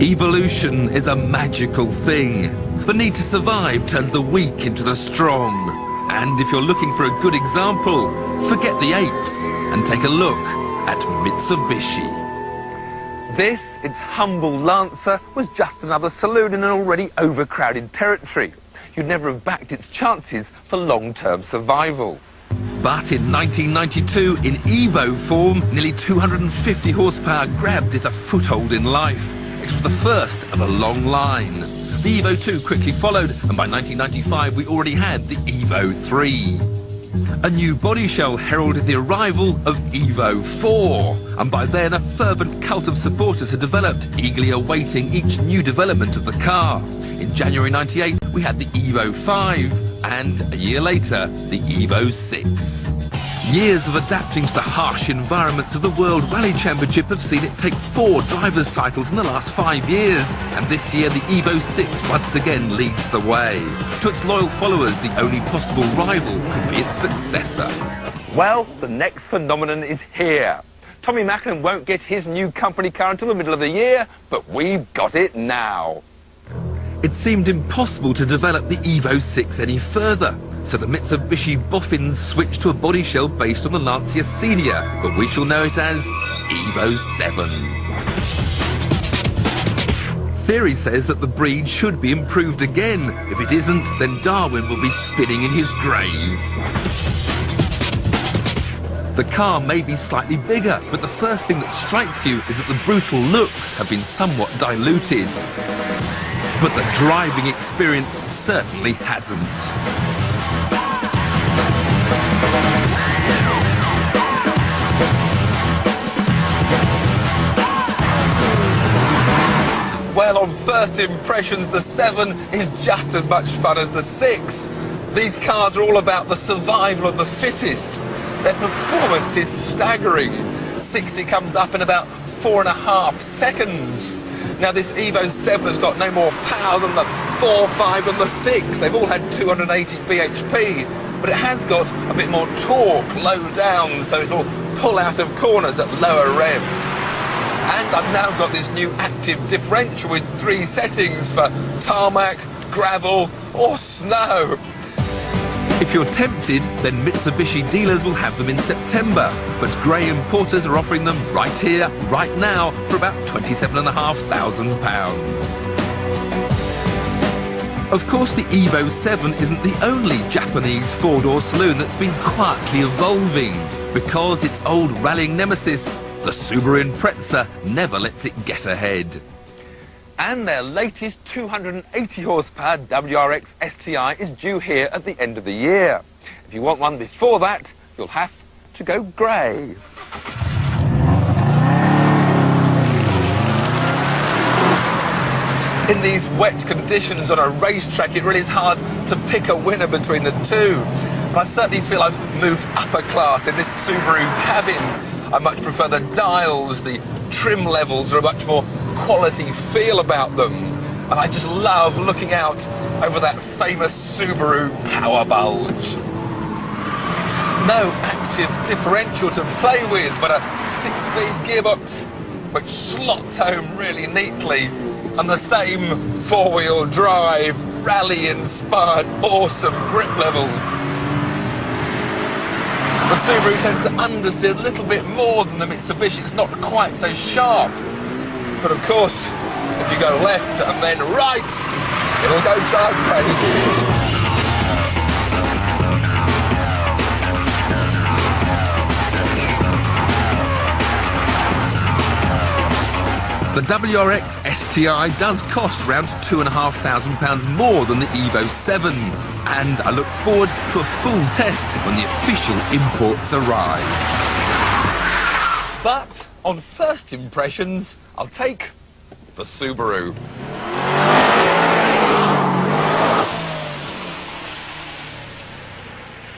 Evolution is a magical thing. The need to survive turns the weak into the strong. And if you're looking for a good example, forget the apes and take a look at Mitsubishi. This, its humble Lancer, was just another saloon in an already overcrowded territory. You'd never have backed its chances for long-term survival. But in 1992, in EVO form, nearly 250 horsepower grabbed it a foothold in life. It was the first of a long line. The EVO 2 quickly followed, and by 1995 we already had the EVO 3. A new body shell heralded the arrival of EVO 4, and by then a fervent cult of supporters had developed, eagerly awaiting each new development of the car. In January 98 we had the EVO 5, and a year later the EVO 6. Years of adapting to the harsh environments of the World Rally Championship have seen it take 4 drivers' titles in the last 5 years, and this year the EVO 6 once again leads the way. To its loyal followers, the only possible rival could be its successor. Well, the next phenomenon is here. Tommy Macklin won't get his new company car until the middle of the year, but we've got it now. It seemed impossible to develop the EVO 6 any further, so the Mitsubishi boffins switched to a body shell based on the Lancia Sedia, but we shall know it as EVO 7. Theory says that the breed should be improved again. If it isn't, then Darwin will be spinning in his grave. The car may be slightly bigger, but the first thing that strikes you is that the brutal looks have been somewhat diluted. But the driving experience certainly hasn't. Well, on first impressions, the 7 is just as much fun as the 6. These cars are all about the survival of the fittest. Their performance is staggering. 60 comes up in about 4.5 seconds. Now, this EVO 7 has got no more power than the 4, 5 and the 6. They've all had 280 bhp, but it has got a bit more torque low down, so it'll pull out of corners at lower revs. And I've now got this new active differential with 3 settings for tarmac, gravel or snow. If you're tempted, then Mitsubishi dealers will have them in September, but grey importers are offering them right here, right now, for about £27,500. Of course, the EVO 7 isn't the only Japanese 4-door saloon that's been quietly evolving, because its old rallying nemesis, the Subaru Impreza, never lets it get ahead. And their latest 280 horsepower WRX STI is due here at the end of the year. If you want one before that, you'll have to go grey. In these wet conditions on a racetrack, it really is hard to pick a winner between the two. But I certainly feel I've moved upper class in this Subaru cabin. I much prefer the dials, the trim levels are a much more quality feel about them. And I just love looking out over that famous Subaru power bulge. No active differential to play with, but a 6-speed gearbox which slots home really neatly, and the same 4-wheel drive, rally-inspired, awesome grip levels. The Subaru tends to understeer a little bit more than the Mitsubishi. It's not quite so sharp. But of course, if you go left and then right, it'll go sideways. The WRX STI does cost around £2,500 more than the EVO 7, and I look forward to a full test when the official imports arrive. But on first impressions, I'll take the Subaru.